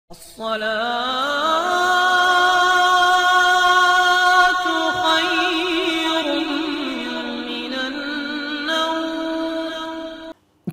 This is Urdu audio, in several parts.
الصلاة خير من النوم۔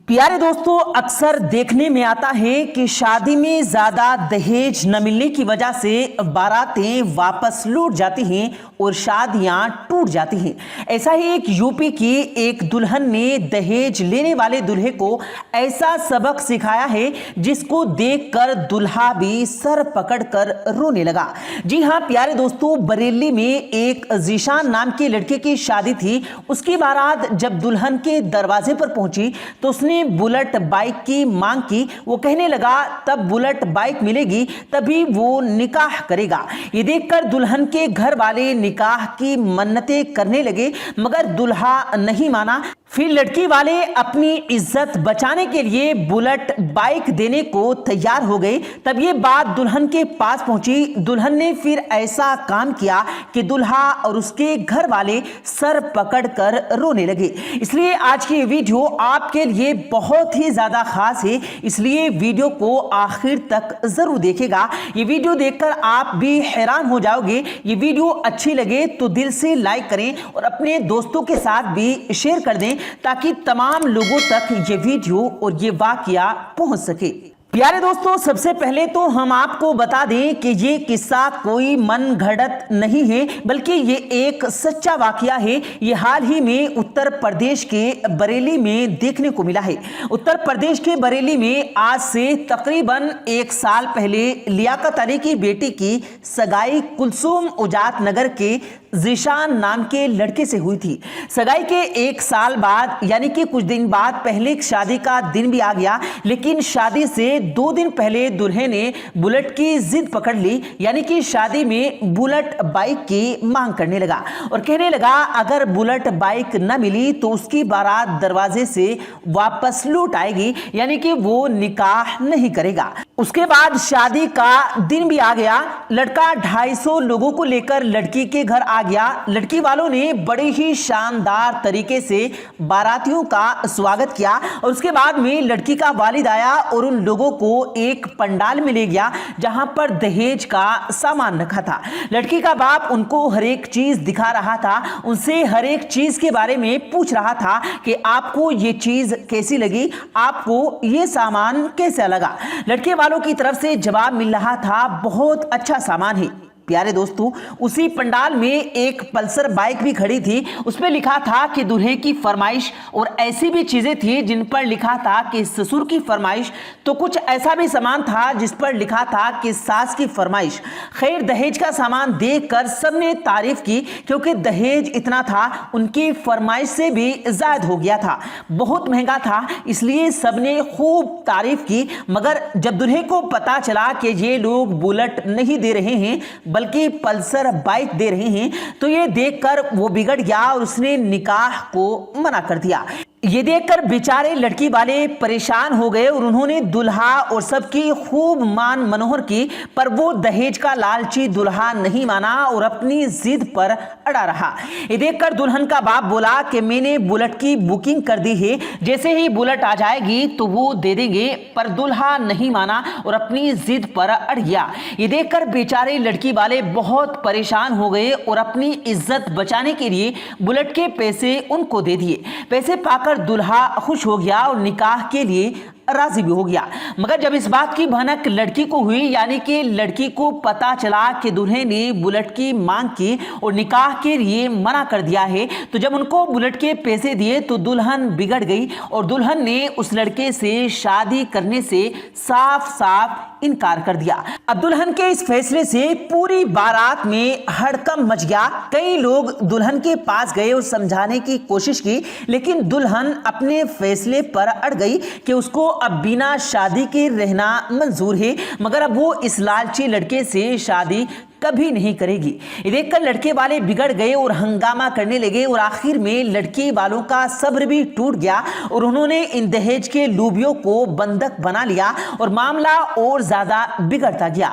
پیارے دوستو، اکثر دیکھنے میں آتا ہے کہ شادی میں زیادہ دہیج نہ ملنے کی وجہ سے باراتیں واپس لوٹ جاتی ہیں اور شادیاں ٹوٹ جاتی ہیں۔ ایسا ہی ایک یو پی کی ایک دلہن نے دہیج لینے والے دلہے کو ایسا سبق سکھایا ہے جس کو دیکھ کر دلہا بھی سر پکڑ کر رونے لگا۔ جی ہاں پیارے دوستو، بریلی میں ایک ذیشان نام کے لڑکے کی شادی تھی۔ اس کی بارات جب دلہن کے دروازے پر پہنچی تو اس نے بلٹ بائک کی مانگ کی۔ وہ کہنے لگا تب بلٹ بائک ملے گی تبھی وہ نکاح کرے گا۔ یہ دیکھ کر دلہن کے گھر والے نکاح کی منتیں کرنے لگے مگر دلہا نہیں مانا۔ پھر لڑکی والے اپنی عزت بچانے کے لیے بلٹ بائک دینے کو تیار ہو گئے۔ تب یہ بات دلہن کے پاس پہنچی۔ دلہن نے پھر ایسا کام کیا کہ دلہا اور اس کے گھر والے سر پکڑ کر رونے لگے۔ اس لیے آج کی یہ ویڈیو آپ کے لیے بہت ہی زیادہ خاص ہے، اس لیے ویڈیو کو آخر تک ضرور دیکھے گا۔ یہ ویڈیو دیکھ کر آپ بھی حیران ہو جاؤ گے۔ یہ ویڈیو اچھی لگے تو دل سے لائک کریں اور اپنے دوستوں کے ساتھ بھی شیئر کر دیں تاکہ تمام لوگوں تک یہ ویڈیو اور یہ واقعہ پہنچ سکے۔ پیارے دوستو، سب سے پہلے تو ہم آپ کو بتا دیں کہ یہ قصہ کوئی من گھڑت نہیں ہے بلکہ یہ ایک سچا واقعہ ہے۔ یہ حال ہی میں اتر پردیش کے بریلی میں دیکھنے کو ملا ہے۔ اتر پردیش کے بریلی میں آج سے تقریباً 1 سال پہلے لیاقت علی کی بیٹی کی سگائی کلثوم اجات نگر کے ذیشان نام کے لڑکے سے ہوئی تھی۔ سگائی کے 1 سال بعد یعنی کہ کچھ دن بعد پہلے شادی کا دن بھی آ گیا، لیکن شادی سے 2 دن پہلے دلہے نے بلٹ کی ضد پکڑ لی، یعنی کہ شادی میں بلٹ بائک کی مانگ کرنے لگا اور کہنے لگا اگر بلٹ بائک نہ ملی تو اس کی بارات دروازے سے واپس لوٹ آئے گی، یعنی کہ وہ نکاح نہیں کرے گا۔ اس کے بعد شادی کا دن بھی آ گیا۔ لڑکا 250 لوگوں کو لے کر لڑکی کے گھر آ گیا۔ لڑکی والوں نے بڑے ہی شاندار طریقے سے باراتیوں کا سواگت کیا اور اس کے بعد میں لڑکی کا والد آیا اور ان لوگوں کو ایک پنڈال میں لے گیا جہاں پر دہیج کا سامان رکھا تھا۔ لڑکی کا باپ ان کو ہر ایک چیز دکھا رہا تھا، ان سے ہر ایک چیز کے بارے میں پوچھ رہا تھا کہ آپ کو یہ چیز کیسی لگی، آپ کو یہ سامان کیسا لگا۔ لڑکے والوں کی طرف سے جواب مل رہا تھا بہت اچھا سامان ہے۔ پیارے دوستو، اسی پنڈال میں ایک پلسر بائک بھی کھڑی تھی، اس پہ لکھا تھا کہ دلہے کی فرمائش، اور ایسی بھی چیزیں تھی جن پر لکھا تھا کہ سسر کی فرمائش، تو کچھ ایسا بھی سامان تھا جس پر لکھا تھا کہ ساس کی فرمائش۔ خیر دہیج کا سامان دیکھ کر سب نے تعریف کی کیونکہ دہیج اتنا تھا، ان کی فرمائش سے بھی زائد ہو گیا تھا، بہت مہنگا تھا، اس لیے سب نے خوب تعریف کی۔ مگر جب دلہے کو پتا چلا کہ یہ لوگ بلٹ نہیں دے رہے ہیں بلکہ پلسر بائک دے رہے ہیں تو یہ دیکھ کر وہ بگڑ گیا اور اس نے نکاح کو منع کر دیا۔ یہ دیکھ کر بیچارے لڑکی والے پریشان ہو گئے اور انہوں نے دلہا اور سب کی خوب مان منوہر کی، پر وہ دہیج کا لالچی دلہا نہیں مانا اور اپنی ضد پر اڑا رہا۔ یہ دیکھ کر دلہن کا باپ بولا کہ میں نے بلٹ کی بکنگ کر دی ہے، جیسے ہی بلٹ آ جائے گی تو وہ دے دیں گے، پر دلہا نہیں مانا اور اپنی ضد پر اڑ گیا۔ یہ دیکھ کر بیچارے لڑکی والے بہت پریشان ہو گئے اور اپنی عزت بچانے کے لیے بلٹ کے پیسے ان کو دے دیے۔ پیسے پا کر دلہا خوش ہو گیا اور نکاح کے لیے راضی بھی ہو گیا۔ مگر جب اس بات کی بھنک لڑکی کو ہوئی، یعنی کہ لڑکی کو پتا چلا کہ دلہے نے بلٹ کی مانگ کی اور نکاح کے لیے منع کر دیا ہے، تو جب ان کو بلٹ کے پیسے دیے تو دلہن بگڑ گئی اور دلہن نے اس لڑکے سے شادی کرنے سے صاف صاف انکار کر دیا۔ اب دلہن کے اس فیصلے سے پوری بارات میں ہڑکم مچ گیا۔ کئی لوگ دلہن کے پاس گئے اور سمجھانے کی کوشش کی، لیکن دلہن اپنے فیصلے پر اڑ گئی کہ اس کو اب بنا شادی کے رہنا منظور ہے، مگر اب وہ اس لالچی لڑکے سے شادی کبھی نہیں کرے گی۔ یہ دیکھ کر لڑکے والے بگڑ گئے اور ہنگامہ کرنے لگے اور آخر میں لڑکی والوں کا صبر بھی ٹوٹ گیا اور انہوں نے ان دہیج کے لوبیوں کو بندک بنا لیا اور معاملہ اور زیادہ بگڑتا گیا۔